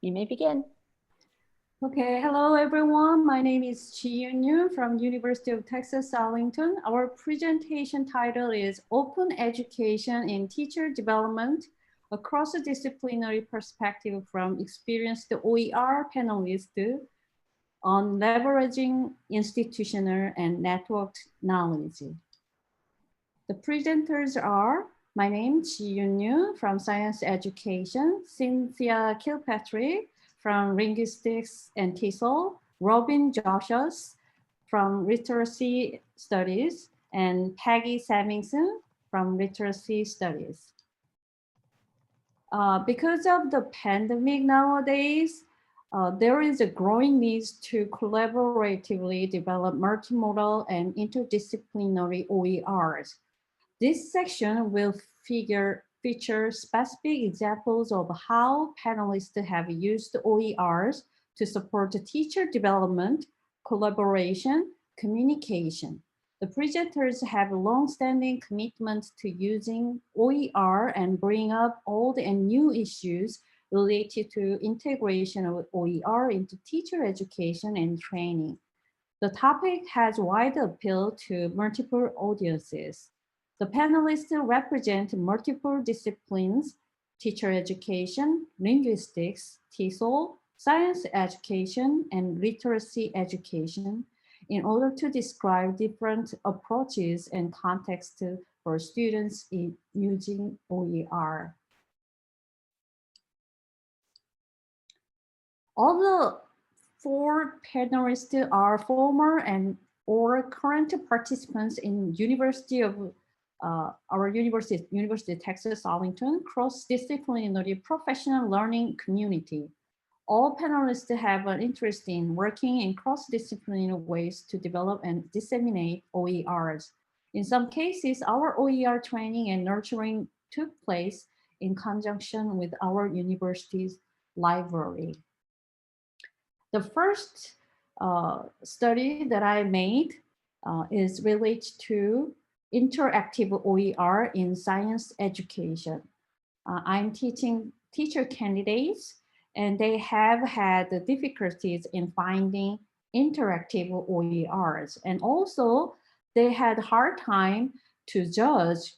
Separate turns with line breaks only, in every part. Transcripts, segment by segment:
You may begin.
Okay, hello everyone. My name is Chi Yun from University of Texas, Arlington. Our presentation title is Open Education in Teacher Development, a cross-disciplinary perspective from experienced OER panelists on leveraging institutional and networked knowledge. The presenters are my name is Chi Yun from Science Education, Cynthia Kilpatrick from Linguistics and TESOL, Robin Joshus from Literacy Studies, and Peggy Samuelson from Literacy Studies. Because of the pandemic nowadays, there is a growing need to collaboratively develop multimodal and interdisciplinary OERs. This section will feature specific examples of how panelists have used OERs to support teacher development, collaboration, communication. The presenters have a long-standing commitment to using OER and bring up old and new issues related to integration of OER into teacher education and training. The topic has wide appeal to multiple audiences. The panelists represent multiple disciplines: teacher education, linguistics, TESOL, science education, and literacy education, in order to describe different approaches and contexts for students in using OER. All the four panelists are former and or current participants in University of Texas, Arlington, cross-disciplinary professional learning community. All panelists have an interest in working in cross-disciplinary ways to develop and disseminate OERs. In some cases, our OER training and nurturing took place in conjunction with our university's library. The first study that I made is related to interactive OER in science education. I'm teaching teacher candidates, and they have had difficulties in finding interactive OERs. And also, they had a hard time to judge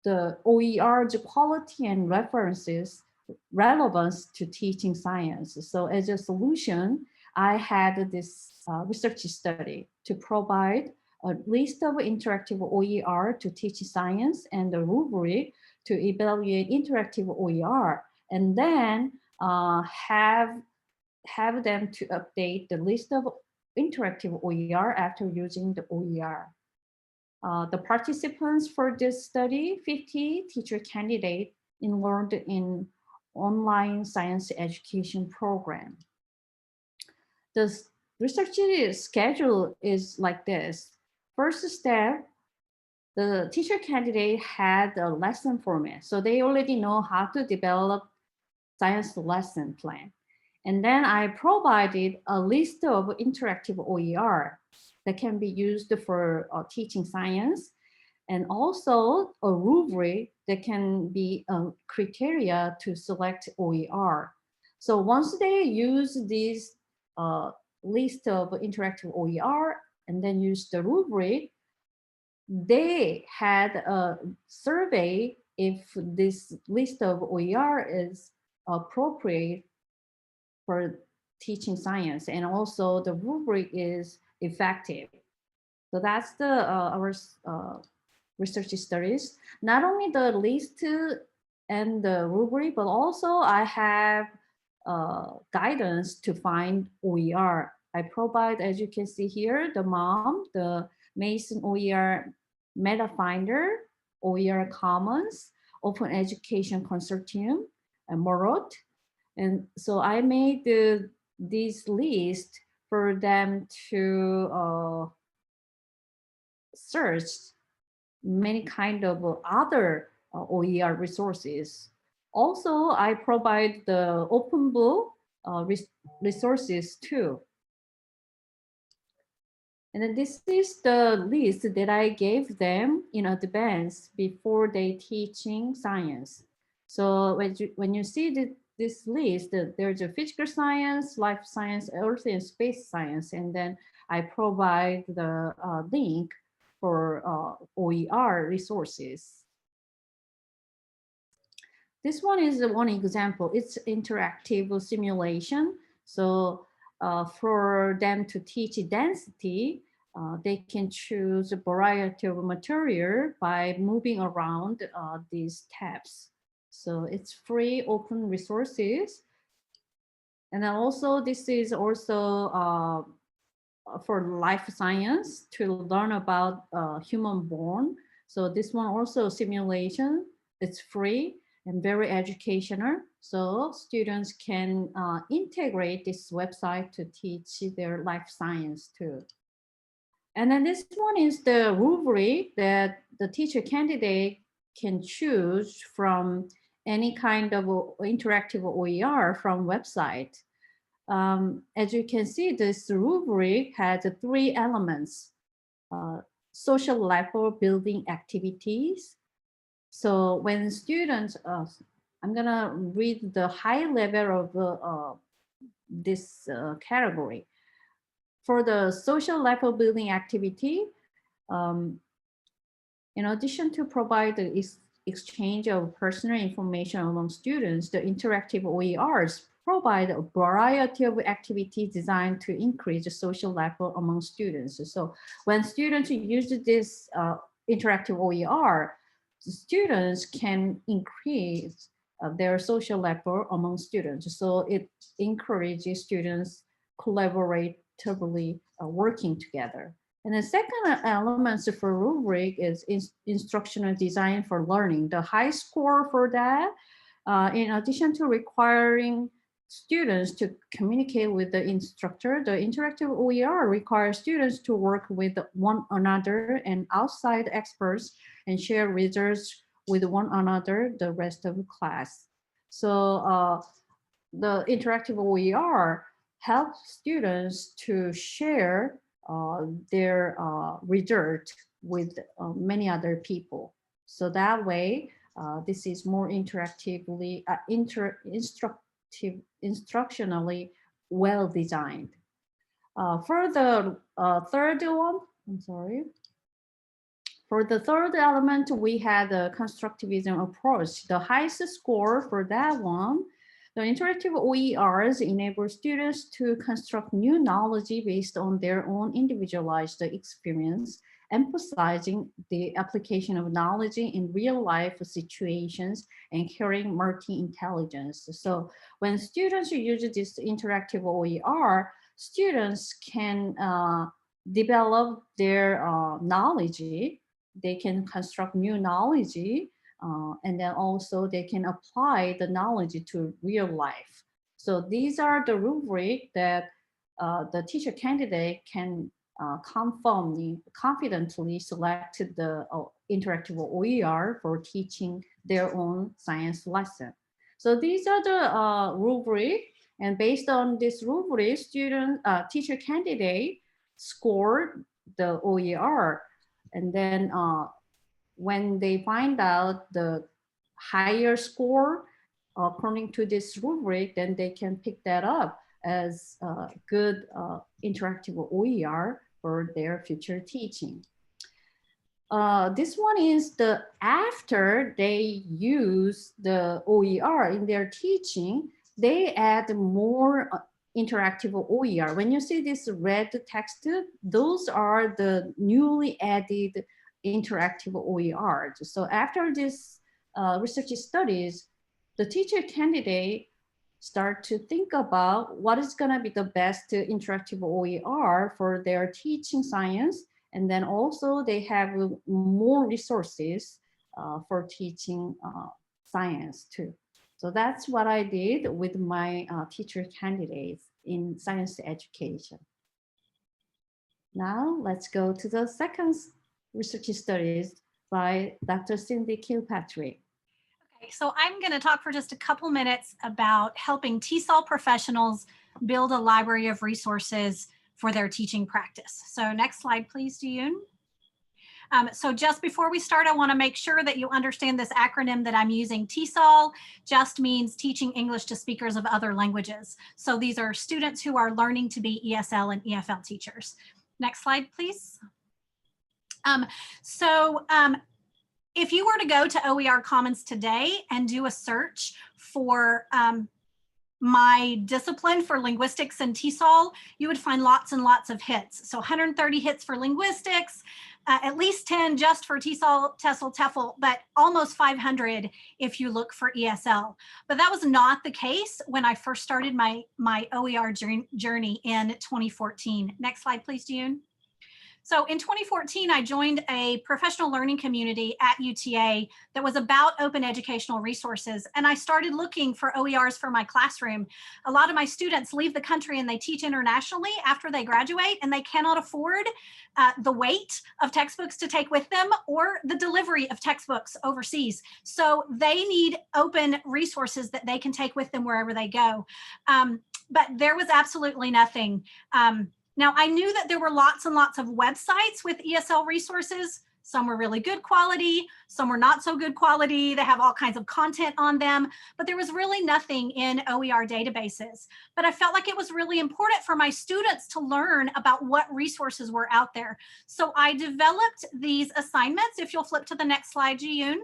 the OER's quality and references relevance to teaching science. So as a solution, I had this research study to provide a list of interactive OER to teach science and a rubric to evaluate interactive OER, and then have them to update the list of interactive OER after using the OER. The participants for this study, 50 teacher candidates enrolled in online science education program. The research schedule is like this. First step, the teacher candidate had a lesson format. So they already know how to develop science lesson plan. And then I provided a list of interactive OER that can be used for teaching science, and also a rubric that can be a criteria to select OER. So once they use this list of interactive OER and then use the rubric, they had a survey if this list of OER is appropriate for teaching science, and also the rubric is effective. So that's the our research studies. Not only the list and the rubric, but also I have guidance to find OER. I provide, as you can see here, the MOM, the Mason OER Meta Finder, OER Commons, Open Education Consortium, and Morot. And so I made this list for them to search many kind of other OER resources. Also, I provide the open book resources too. And then this is the list that I gave them in advance before they teaching science. So when you see this list, there's a physical science, life science, earth and space science, and then I provide the link for OER resources. This one is one example. It's interactive simulation. So for them to teach density, they can choose a variety of material by moving around these tabs. So it's free open resources. And then also this is also for life science to learn about human born. So this one also simulation, it's free and very educational. So students can integrate this website to teach their life science too. And then this one is the rubric that the teacher candidate can choose from any kind of interactive OER from website. As you can see, this rubric has 3 elements: social level building activities. So when students, I'm gonna read the high level of this category. For the social level building activity, in addition to provide the exchange of personal information among students, the interactive OERs provide a variety of activities designed to increase the social level among students. So when students use this interactive OER, students can increase their social level among students. So it encourages students collaboratively working together. And the second element for rubric is instructional design for learning. The high score for that, in addition to requiring students to communicate with the instructor, the interactive OER requires students to work with one another and outside experts and share results with one another the rest of the class. So the interactive OER helps students to share their result with many other people. So that way, this is more interactively, instructionally well designed. For the third one, I'm sorry. For the third element, we had the constructivism approach. The highest score for that one, the interactive OERs enable students to construct new knowledge based on their own individualized experience, emphasizing the application of knowledge in real life situations and carrying multi-intelligence. So when students use this interactive OER, students can develop their knowledge. They can construct new knowledge, and then also they can apply the knowledge to real life. So these are the rubric that the teacher candidate can confidently select the interactive OER for teaching their own science lesson. So these are the rubric, and based on this rubric, teacher candidate scored the OER. And then when they find out the higher score according to this rubric, then they can pick that up as a good interactive OER for their future teaching. This one is the after they use the OER in their teaching, they add more interactive OER. When you see this red text, those are the newly added interactive OERs. So after this research studies, the teacher candidate start to think about what is going to be the best interactive OER for their teaching science. And then also they have more resources for teaching science too. So that's what I did with my teacher candidates in science education. Now let's go to the second research studies by Dr. Cindy Kilpatrick.
Okay, so I'm going to talk for just a couple minutes about helping TESOL professionals build a library of resources for their teaching practice. So next slide, please, Diyun. So just before we start, I want to make sure that you understand this acronym that I'm using. TESOL just means Teaching English to Speakers of Other Languages. So these are students who are learning to be ESL and EFL teachers. Next slide, please. If you were to go to OER Commons today and do a search for my discipline for linguistics and TESOL, you would find lots and lots of hits. So 130 hits for linguistics, at least 10 just for TESOL, TESOL, TEFL, but almost 500 if you look for ESL. But that was not the case when I first started my OER journey in 2014. Next slide, please, June. So in 2014, I joined a professional learning community at UTA that was about open educational resources. And I started looking for OERs for my classroom. A lot of my students leave the country and they teach internationally after they graduate, and they cannot afford the weight of textbooks to take with them or the delivery of textbooks overseas. So they need open resources that they can take with them wherever they go. But there was absolutely nothing. Now, I knew that there were lots and lots of websites with ESL resources. Some were really good quality, some were not so good quality. They have all kinds of content on them, but there was really nothing in OER databases. But I felt like it was really important for my students to learn about what resources were out there. So I developed these assignments. If you'll flip to the next slide, Ji-yoon.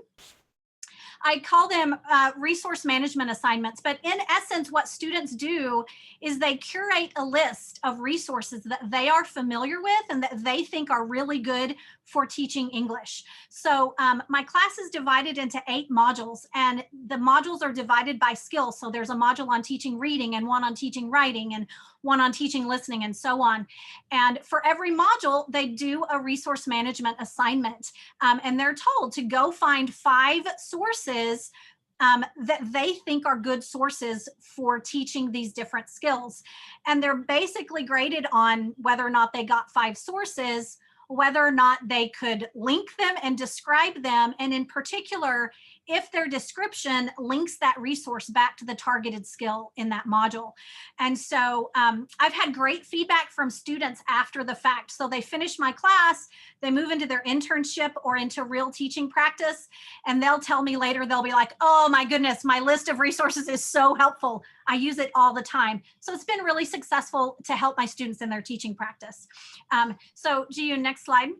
I call them resource management assignments, but in essence, what students do is they curate a list of resources that they are familiar with and that they think are really good for teaching English. So my class is divided into 8 modules, and the modules are divided by skills. So there's a module on teaching reading and one on teaching writing and one on teaching listening and so on. And for every module, they do a resource management assignment, and they're told to go find 5 sources that they think are good sources for teaching these different skills. And they're basically graded on whether or not they got 5 sources, whether or not they could link them and describe them, and in particular, if their description links that resource back to the targeted skill in that module. And so I've had great feedback from students after the fact. So they finish my class, they move into their internship or into real teaching practice, and they'll tell me later, they'll be like, oh my goodness, my list of resources is so helpful. I use it all the time. So it's been really successful to help my students in their teaching practice. So Ji-yoon, next slide.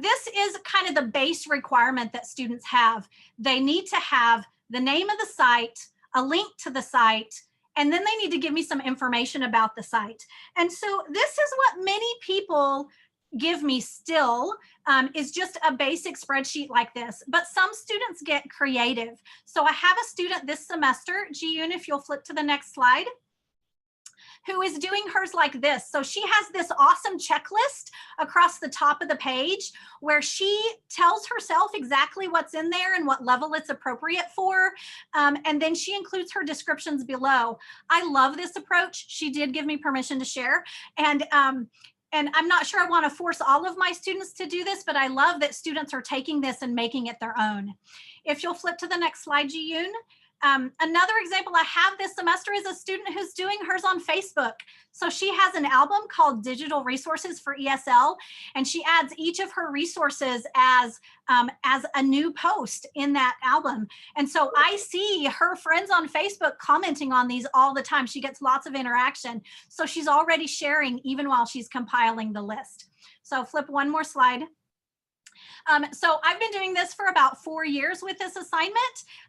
This is kind of the base requirement that students have. They need to have the name of the site, a link to the site, and then they need to give me some information about the site. And so this is what many people give me still, is just a basic spreadsheet like this, but some students get creative. So I have a student this semester, Ji-yoon, if you'll flip to the next slide, who is doing hers like this. So she has this awesome checklist across the top of the page where she tells herself exactly what's in there and what level it's appropriate for. And then she includes her descriptions below. I love this approach. She did give me permission to share. And I'm not sure I want to force all of my students to do this, but I love that students are taking this and making it their own. If you'll flip to the next slide, Ji-yoon. Another example I have this semester is a student who's doing hers on Facebook. So she has an album called Digital Resources for ESL, and she adds each of her resources as a new post in that album. And so I see her friends on Facebook commenting on these all the time. She gets lots of interaction. So she's already sharing even while she's compiling the list. So flip one more slide. So I've been doing this for about 4 years with this assignment.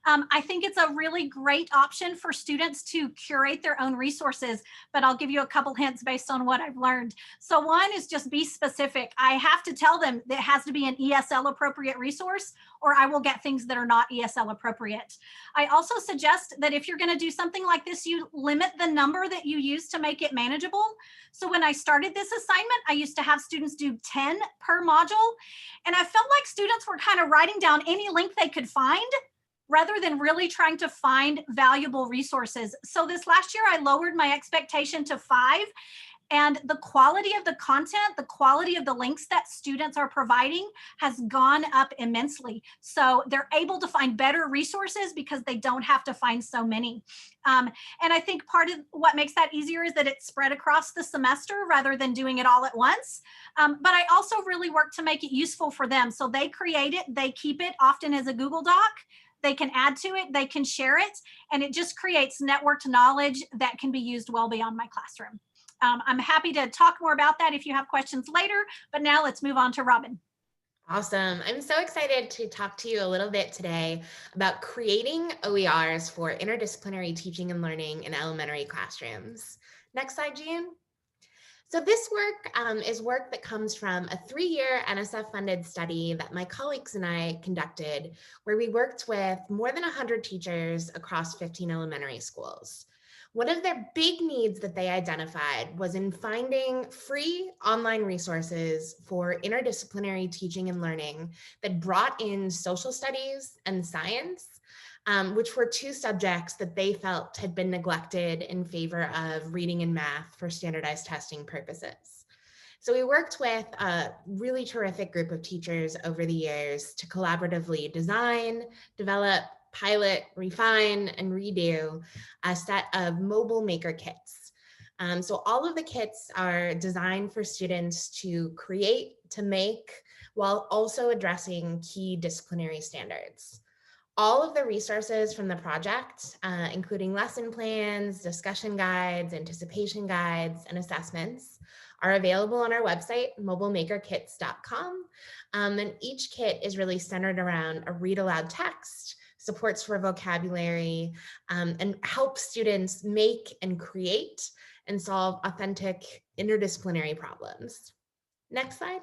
I think it's a really great option for students to curate their own resources, but I'll give you a couple hints based on what I've learned. So one is just be specific. I have to tell them that it has to be an ESL appropriate resource, or I will get things that are not ESL appropriate. I also suggest that if you're going to do something like this, you limit the number that you use to make it manageable. So when I started this assignment, I used to have students do 10 per module, and I felt like students were kind of writing down any link they could find rather than really trying to find valuable resources. So this last year, I lowered my expectation to 5. And the quality of the content, the quality of the links that students are providing has gone up immensely. So they're able to find better resources because they don't have to find so many. And I think part of what makes that easier is that it's spread across the semester rather than doing it all at once. But I also really work to make it useful for them. So they create it, they keep it often as a Google Doc. They can add to it, they can share it, and it just creates networked knowledge that can be used well beyond my classroom. I'm happy to talk more about that if you have questions later, but now let's move on to Robin.
Awesome. I'm so excited to talk to you a little bit today about creating OERs for interdisciplinary teaching and learning in elementary classrooms. Next slide, Jean. So this work is work that comes from a 3-year NSF-funded study that my colleagues and I conducted, where we worked with more than 100 teachers across 15 elementary schools. One of their big needs that they identified was in finding free online resources for interdisciplinary teaching and learning that brought in social studies and science, which were 2 subjects that they felt had been neglected in favor of reading and math for standardized testing purposes. So we worked with a really terrific group of teachers over the years to collaboratively design, develop, pilot, refine, and redo a set of mobile maker kits. So all of the kits are designed for students to create, to make, while also addressing key disciplinary standards. All of the resources from the project, including lesson plans, discussion guides, anticipation guides, and assessments, are available on our website, mobilemakerkits.com. And each kit is really centered around a read aloud text, supports for vocabulary, and helps students make and create and solve authentic interdisciplinary problems. Next slide.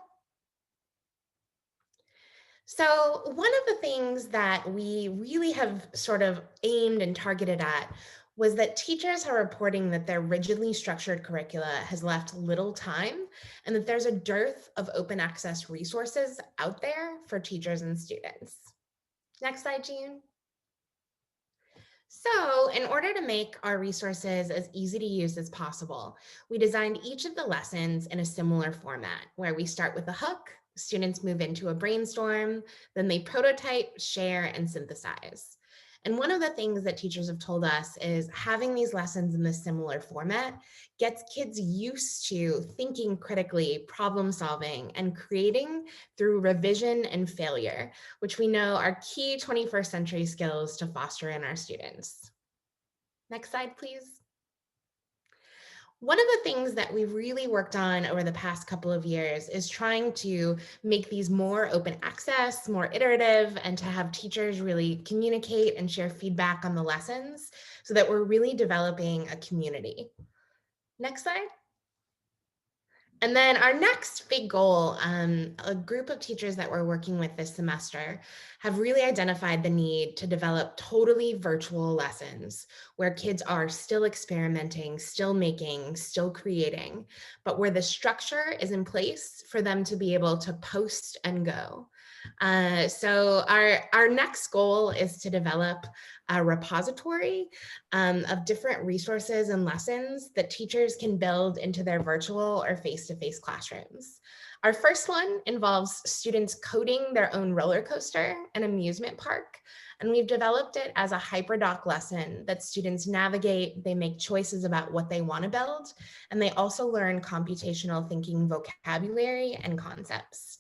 So one of the things that we really have sort of aimed and targeted at was that teachers are reporting that their rigidly structured curricula has left little time and that there's a dearth of open access resources out there for teachers and students. Next slide, Jean. So in order to make our resources as easy to use as possible, we designed each of the lessons in a similar format where we start with a hook, students move into a brainstorm, then they prototype, share, and synthesize. And one of the things that teachers have told us is having these lessons in this similar format gets kids used to thinking critically, problem solving, and creating through revision and failure, which we know are key 21st century skills to foster in our students. Next slide, please. One of the things that we've really worked on over the past couple of years is trying to make these more open access, more iterative, and to have teachers really communicate and share feedback on the lessons so that we're really developing a community. Next slide. And then our next big goal, a group of teachers that we're working with this semester have really identified the need to develop totally virtual lessons where kids are still experimenting, still making, still creating, but where the structure is in place for them to be able to post and go. So our next goal is to develop a repository of different resources and lessons that teachers can build into their virtual or face-to-face classrooms. Our first one involves students coding their own roller coaster and amusement park, and we've developed it as a hyperdoc lesson that students navigate, they make choices about what they want to build, and they also learn computational thinking vocabulary and concepts.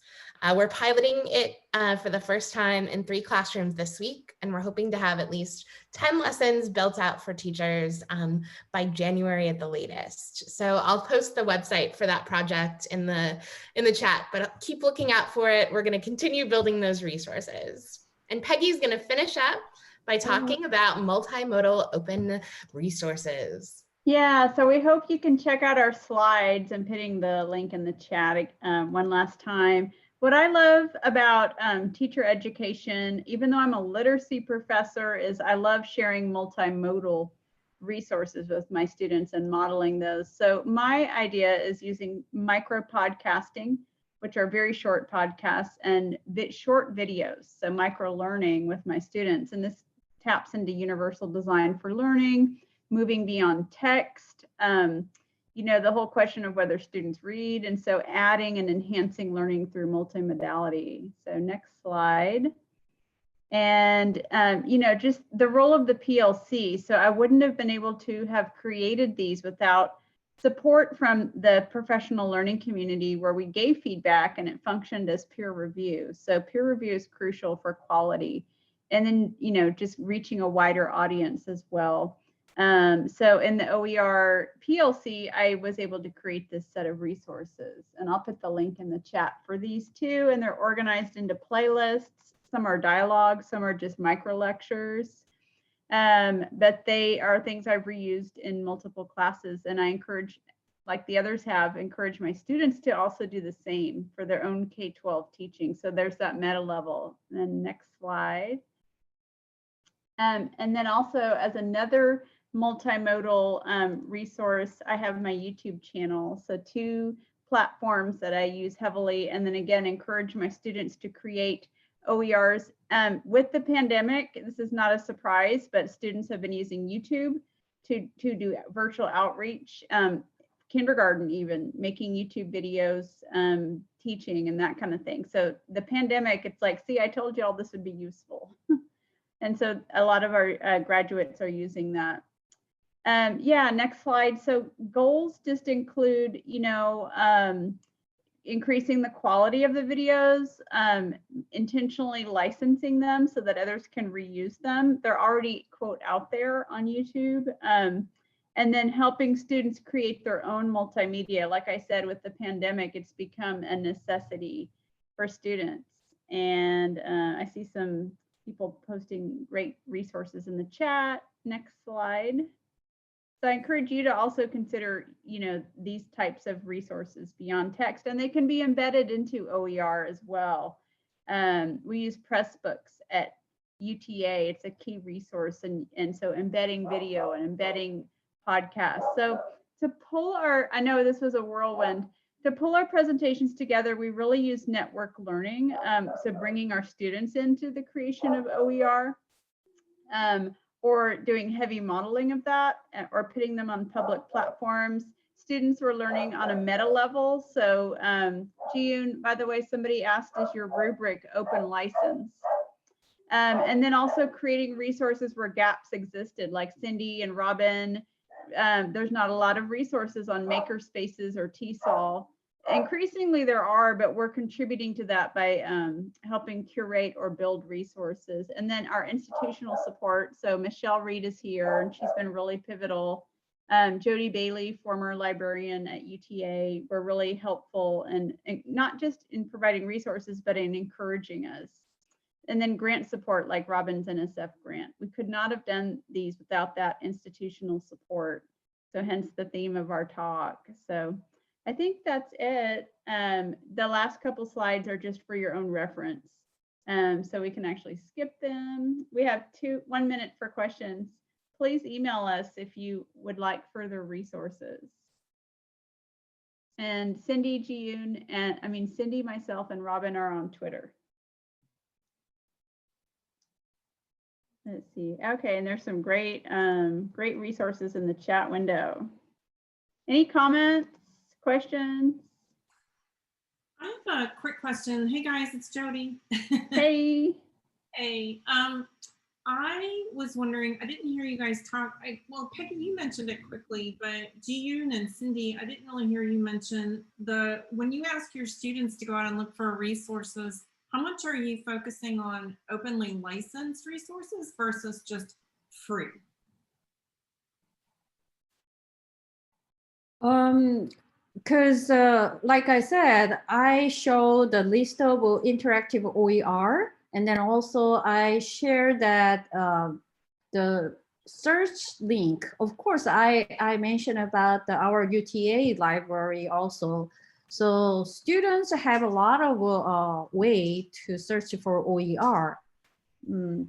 We're piloting it for the first time in 3 classrooms this week, and we're hoping to have at least 10 lessons built out for teachers by January at the latest. So I'll post the website for that project in the chat, but keep looking out for it. We're going to continue building those resources. And Peggy's going to finish up by talking about multimodal open resources.
Yeah, so we hope you can check out our slides and putting the link in the chat one last time. What I love about teacher education, even though I'm a literacy professor, is I love sharing multimodal resources with my students and modeling those. So my idea is using micro podcasting, which are very short podcasts, and short videos, so micro learning with my students. And this taps into universal design for learning, moving beyond text, the whole question of whether students read, and so adding and enhancing learning through multimodality. So next slide. And, just the role of the PLC. So I wouldn't have been able to have created these without support from the professional learning community, where we gave feedback and it functioned as peer review. So peer review is crucial for quality. And then, just reaching a wider audience as well. So in the OER PLC, I was able to create this set of resources, and I'll put the link in the chat for these two, and they're organized into playlists. Some are dialogue, some are just micro lectures, but they are things I've reused in multiple classes, and I encourage, like the others have, encouraged my students to also do the same for their own K-12 teaching. So there's that meta level. And then next slide. And then also, as another multimodal resource, I have my YouTube channel. So 2 platforms that I use heavily, and then again, encourage my students to create OERs. With the pandemic, this is not a surprise, but students have been using YouTube to do virtual outreach, kindergarten even, making YouTube videos, teaching and that kind of thing. So the pandemic, it's like, see, I told you all this would be useful. And so a lot of our graduates are using that. Yeah, next slide. So goals just include, increasing the quality of the videos, intentionally licensing them so that others can reuse them. They're already, quote, out there on YouTube. And then helping students create their own multimedia. Like I said, with the pandemic, it's become a necessity for students. And I see some people posting great resources in the chat. Next slide. So I encourage you to also consider, these types of resources beyond text, and they can be embedded into OER as well. We use Pressbooks at UTA. It's a key resource, and so embedding video and embedding podcasts. So to pull I know this was a whirlwind, to pull our presentations together, we really use network learning. So bringing our students into the creation of OER, or doing heavy modeling of that, or putting them on public platforms. Students were learning on a meta level. So June, by the way, somebody asked, is your rubric open license? And then also creating resources where gaps existed, like Cindy and Robin. There's not a lot of resources on maker spaces or TESOL. Increasingly there are, but we're contributing to that by helping curate or build resources. And then our institutional support. So Michelle Reed is here, and she's been really pivotal. Jody Bailey, former librarian at UTA, were really helpful, and not just in providing resources, but in encouraging us. And then grant support, like Robin's NSF grant. We could not have done these without that institutional support. So hence the theme of our talk. So I think that's it. The last couple slides are just for your own reference. So we can actually skip them. We have 1 minute for questions. Please email us if you would like further resources. And Cindy, Jiyun, and Cindy, myself, and Robin are on Twitter. Let's see. Okay, and there's some great resources in the chat window. Any comments, questions?
I have a quick question. Hey guys, it's Jody.
Hey.
Hey, I was wondering, I didn't hear you guys talk. Well, Peggy, you mentioned it quickly, but Jiyun and Cindy, I didn't really hear you mention when you ask your students to go out and look for resources, how much are you focusing on openly licensed resources versus just free?
Because like I said, I show the list of interactive OER, and then also I share that the search link. Of course, I mentioned about our UTA library also. So students have a lot of way to search for OER.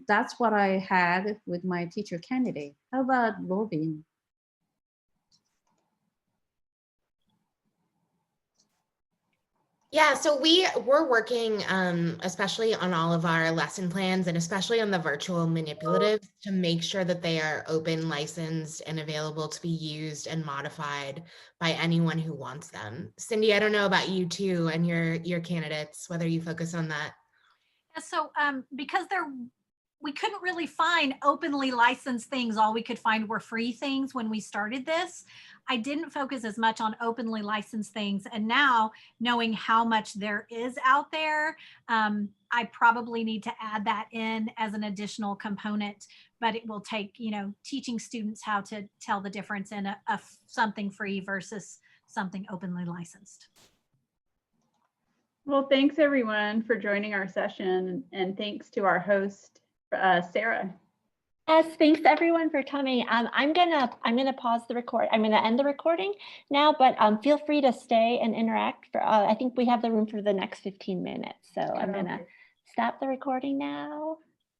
That's what I had with my teacher candidate. How about Robin?
Yeah, so we're working, especially on all of our lesson plans and especially on the virtual manipulatives to make sure that they are open, licensed, and available to be used and modified by anyone who wants them. Cindy, I don't know about you too and your candidates, whether you focus on that.
Yeah, so because we couldn't really find openly licensed things. All we could find were free things when we started this. I didn't focus as much on openly licensed things. And now, knowing how much there is out there, I probably need to add that in as an additional component, but it will take, teaching students how to tell the difference in a something free versus something openly licensed.
Well, thanks everyone for joining our session, and thanks to our host, Sarah.
Yes, thanks everyone for coming. I'm gonna pause the record. I'm gonna end the recording now, but feel free to stay and interact. For I think we have the room for the next 15 minutes, so I'm gonna stop the recording now.